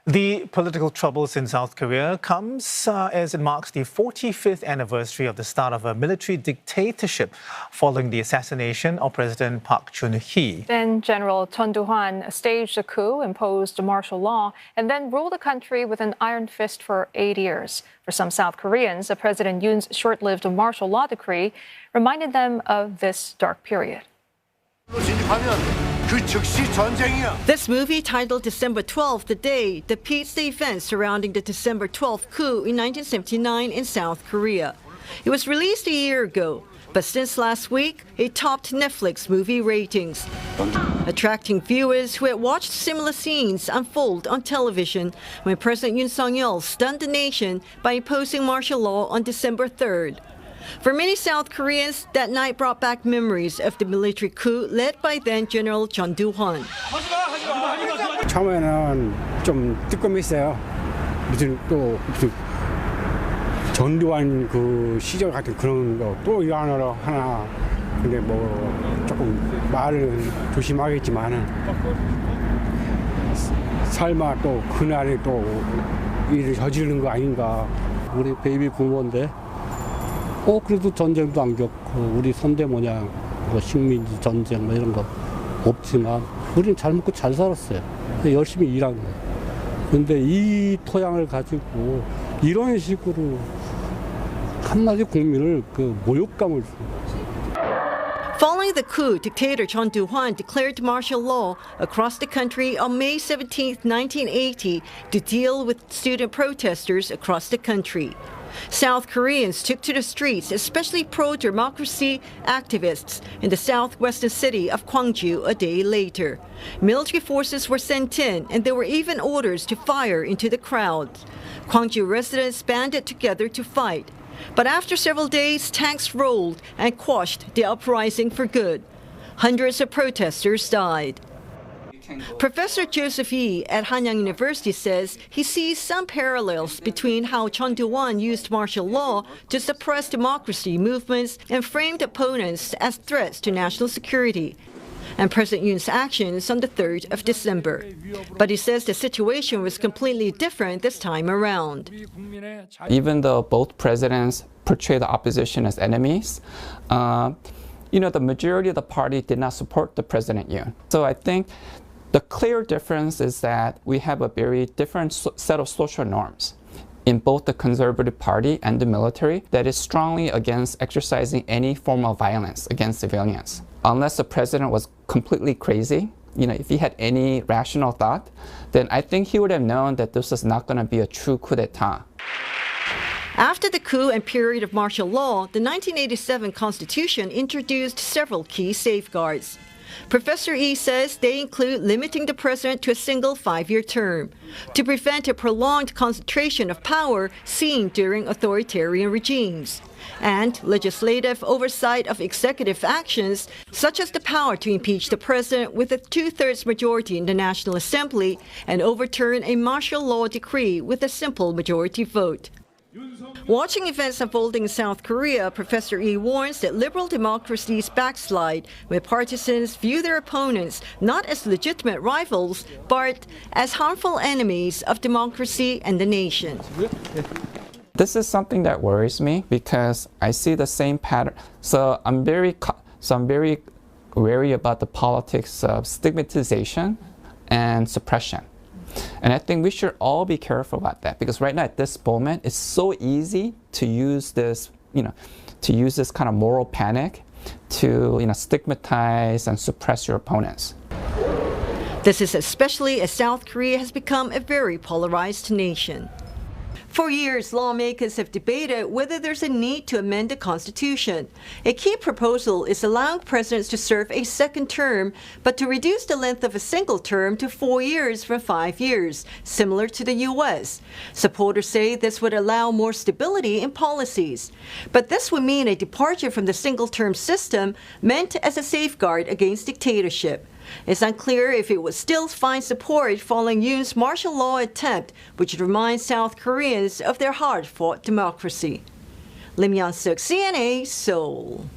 The political troubles in South Korea comes as it marks the 45th anniversary of the start of a military dictatorship following the assassination of President Park Chung-hee. Then General Chun Doo-hwan staged a coup, imposed martial law, and then ruled the country with an iron fist for 8 years. For some South Koreans, President Yoon's short-lived martial law decree reminded them of this dark period. This movie, titled December 12th, The Day, depicts the events surrounding the December 12th coup in 1979 in South Korea. It was released a year ago, but since last week, it topped Netflix movie ratings, attracting viewers who had watched similar scenes unfold on television when President Yoon Suk Yeol stunned the nation by imposing martial law on December 3rd. For many South Koreans, that night brought back memories of the military coup led by then General Chun Doo-hwan. 처음에는 좀 뜨끔했어요. 무슨 전두환 그 시절 같은 그런 거 또 일어나러 하나. 근데 뭐 조금 말은 조심하겠지만은 설마 또 그날에 또 일을 저지르는 거 아닌가. 우리 베이비 부모인데. 그래도 전쟁도 안 겪고 우리 손대모냥 뭐 식민지 전쟁 뭐 이런 거 없지만 우리는 잘 먹고 잘 살았어요. 열심히 일한 거예요. 근데 이 토양을 가지고 이런 식으로 한마디 국민을 그 모욕감을 주는 거예요. Following the coup, dictator Chun Doo-hwan declared martial law across the country on May 17, 1980 to deal with student protesters across the country. South Koreans took to the streets, especially pro-democracy activists in the southwestern city of Gwangju a day later. Military forces were sent in, and there were even orders to fire into the crowds. Gwangju residents banded together to fight. But after several days, tanks rolled and quashed the uprising for good. Hundreds of protesters died. Professor Joseph Yi at Hanyang University says he sees some parallels between how Chun Doo-hwan used martial law to suppress democracy movements and framed opponents as threats to national security, and President Yoon's actions on the 3rd of December. But he says the situation was completely different this time around. Even though both presidents portray the opposition as enemies, the majority of the party did not support the President Yoon. So I think the clear difference is that we have a very different set of social norms in both the Conservative Party and the military that is strongly against exercising any form of violence against civilians. Unless the president was completely crazy, if he had any rational thought, then I think he would have known that this was not going to be a true coup d'etat. After the coup and period of martial law, the 1987 Constitution introduced several key safeguards. Professor Yi says they include limiting the president to a single 5-year term to prevent a prolonged concentration of power seen during authoritarian regimes, and legislative oversight of executive actions, such as the power to impeach the president with a 2/3 majority in the National Assembly and overturn a martial law decree with a simple majority vote. Watching events unfolding in South Korea, Professor Yi warns that liberal democracies backslide when partisans view their opponents not as legitimate rivals, but as harmful enemies of democracy and the nation. This is something that worries me because I see the same pattern. So I'm very wary about the politics of stigmatization and suppression. And I think we should all be careful about that because right now at this moment, it's so easy to use this, kind of moral panic to, stigmatize and suppress your opponents. This is especially as South Korea has become a very polarized nation. For years, lawmakers have debated whether there's a need to amend the Constitution. A key proposal is allowing presidents to serve a second term, but to reduce the length of a single term to 4 years from 5 years, similar to the U.S. Supporters say this would allow more stability in policies. But this would mean a departure from the single-term system meant as a safeguard against dictatorship. It's unclear if it would still find support following Yoon's martial law attempt, which reminds South Koreans of their hard-fought democracy. Lim Yoon-suk, CNA, Seoul.